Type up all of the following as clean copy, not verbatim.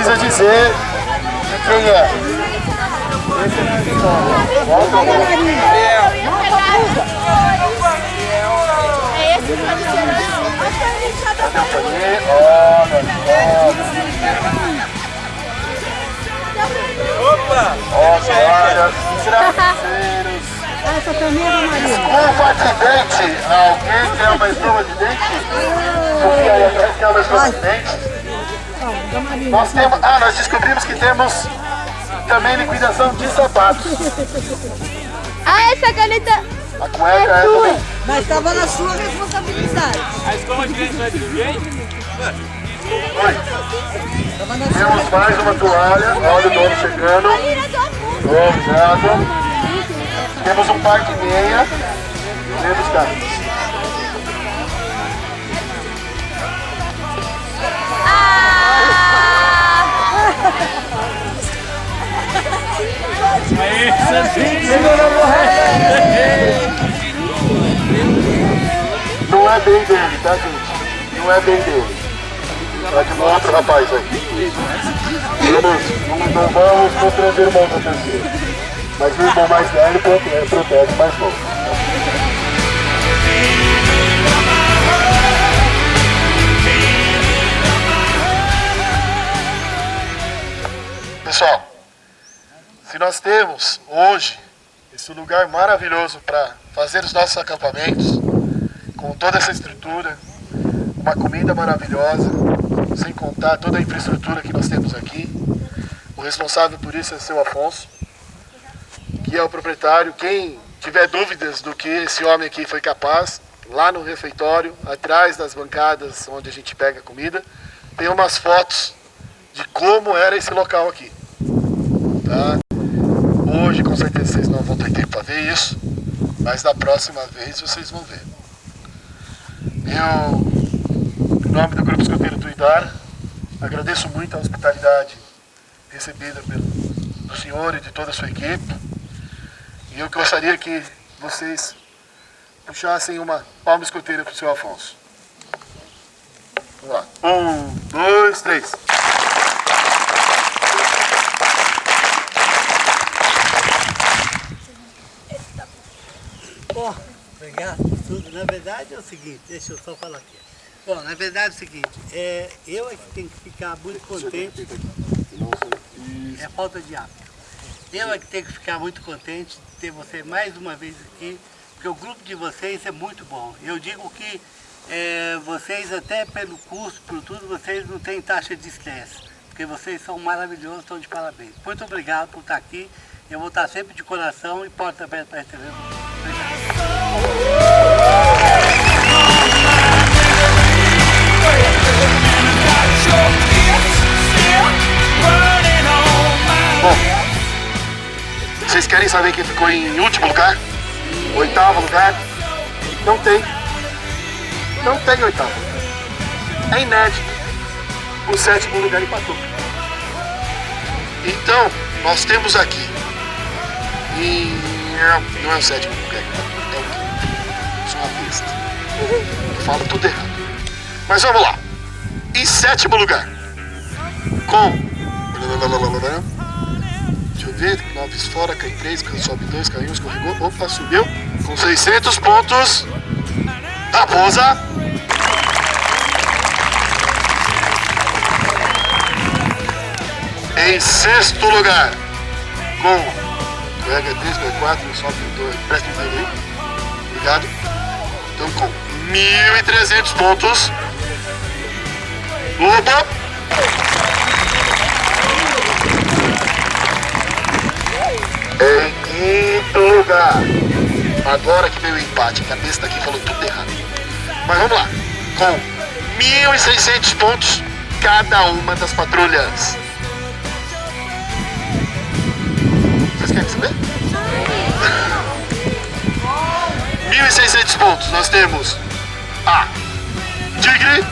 precisa dizer quem é. Volta a mão. É esse que pode ser, né? Opa! Olha, Essa também é da Maria. escova de dente. Alguém quer uma escova de dente? Sofia aí atrás quer uma escova de dente? Nós temos, nós descobrimos que temos também liquidação de sapatos. Ah, essa caneta A cueca é também. Mas estava na sua responsabilidade. A escova de dente não é de ninguém? Oi. Temos mais uma toalha. Olha o dono chegando. Obrigado. Temos um par de meia. Temos caras. Aí, Santinho! Não é bem dele, tá, gente? Não é bem dele. É de um outro rapaz aí. Não vamos contra os irmãos da terceira. Mas o irmão mais velho protege o mais novo. Pessoal, se nós temos hoje esse lugar maravilhoso para fazer os nossos acampamentos, com toda essa estrutura, uma comida maravilhosa, sem contar toda a infraestrutura que nós temos aqui, o responsável por isso é o seu Afonso, que é o proprietário. Quem tiver dúvidas do que esse homem aqui foi capaz, lá no refeitório, atrás das bancadas onde a gente pega a comida, tem umas fotos de como era esse local aqui. Tá? Hoje com certeza vocês não vão ter tempo para ver isso, mas da próxima vez vocês vão ver. Eu, em nome do Grupo Escoteiro Tuidara, agradeço muito a hospitalidade recebida do senhor e de toda a sua equipe. E eu gostaria que vocês puxassem uma palma escoteira para o seu Afonso. Vamos lá. 1, 2, 3. Bom, obrigado por tudo. Na verdade é o seguinte, deixa eu só falar aqui. Bom, na verdade é o seguinte, eu é que tenho que ficar muito contente. É falta de hábito. Eu é que tenho que ficar muito contente de ter você mais uma vez aqui, porque o grupo de vocês é muito bom. Eu digo que vocês, até pelo curso, por tudo, vocês não têm taxa de estresse, porque vocês são maravilhosos, estão de parabéns. Muito obrigado por estar aqui. Eu vou estar sempre de coração e porta aberta para receber vocês. Bom, vocês querem saber quem ficou em último lugar? Oitavo lugar? Não tem. Não tem oitavo. É inédito. O sétimo lugar empatou. Então, nós temos aqui. Não é o sétimo lugar, é o quinto. Sou uma besta. Eu falo tudo errado. Mas vamos lá. Em sétimo lugar, com... Deixa eu ver, 9 fora, cai 3, sobe 2, cai 1, escorregou. Opa, subiu. Com 600 pontos. Raposa. Em sexto lugar, com... Pega 3, pega 4, sobe 2, presta um aí. Obrigado. Então com 1.300 pontos. Lobo. Em quinto lugar. Agora que veio o empate, a cabeça daqui falou tudo errado. Mas vamos lá. Com 1.600 pontos cada uma das patrulhas. Vocês querem saber? 1.600 pontos. Nós temos a Tigre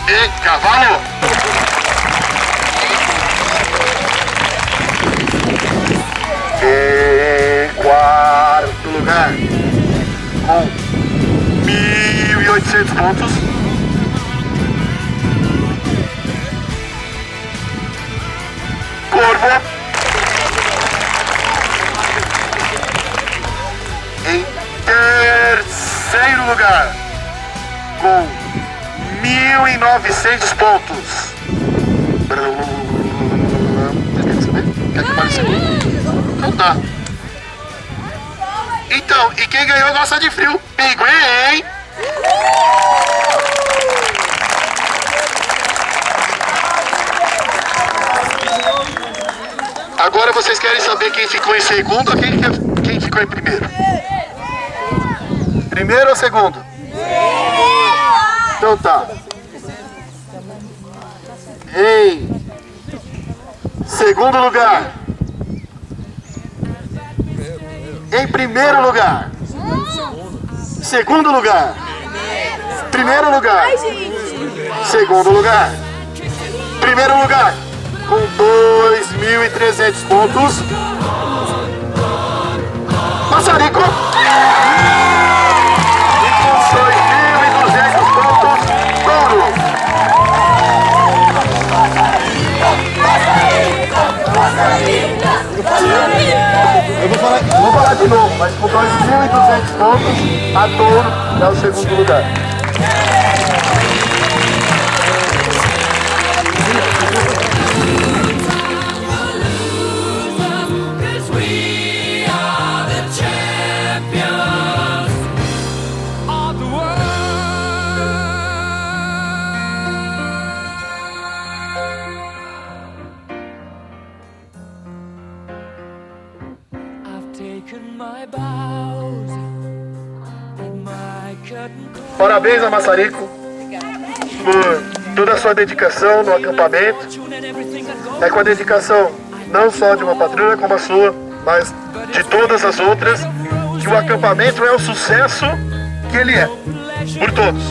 e Cavalo. Em quarto lugar, com 1.800 pontos, 900 pontos. Quer saber? Quer que fale segundo? Não dá. Então, e quem ganhou gosta de frio? Pinguim! Agora vocês querem saber quem ficou em segundo ou quem ficou em primeiro? Primeiro ou segundo? Então tá. Em segundo lugar. Em primeiro lugar. Segundo lugar. Primeiro lugar. Segundo lugar. Primeiro lugar. Com 2.300 pontos. Maçarico. E com 2.200 pontos, Touro. Eu vou falar de novo, mas com 2.200 pontos, a Touro é o segundo lugar. Parabéns a Maçarico por toda a sua dedicação no acampamento. É com a dedicação não só de uma patrulha como a sua, mas de todas as outras, que o acampamento é o sucesso que ele é, por todos.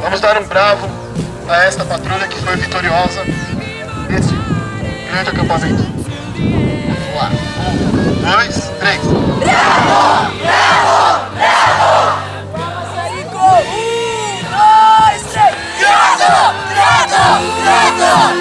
Vamos dar um bravo a esta patrulha que foi vitoriosa neste grande acampamento. Vamos lá. 1, 2, 3. Bravo! Bravo! Bravo! Maçarico! 1, 2, 3. Bravo! Bravo! Bravo!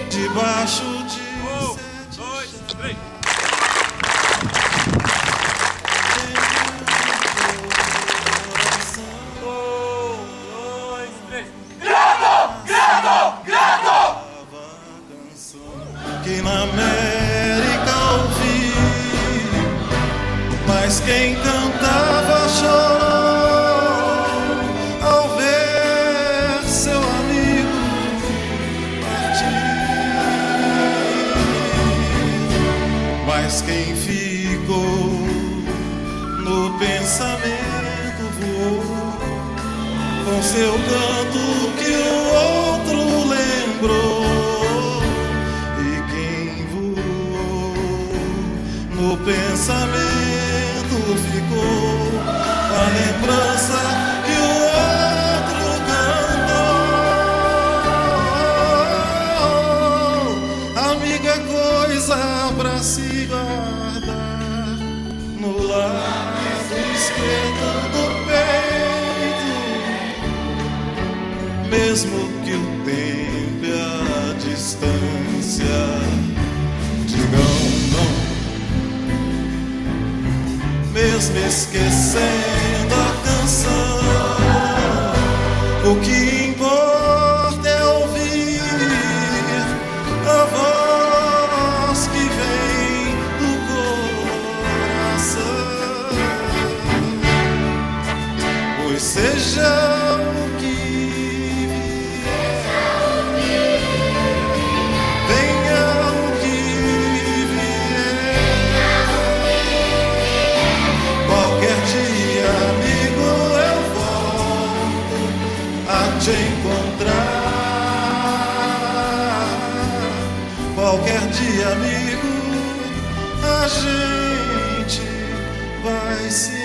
Debaixo de 1, 2, 3. Que na América ouvi, mas quem cantava chorou ao ver seu amigo partir. Mas quem ficou no pensamento voou com seu canto que o outro lembrou. No pensamento ficou a lembrança que o outro cantou. Amiga, coisa pra se guardar no lado esquerdo do peito, mesmo que o tempo e a distância digam não. Mesmo esquecendo a canção, O que importa é ouvir a voz que vem do coração, pois seja o que venha o que vier, qualquer dia, amigo, eu volto a te encontrar. Qualquer dia, amigo, a gente vai se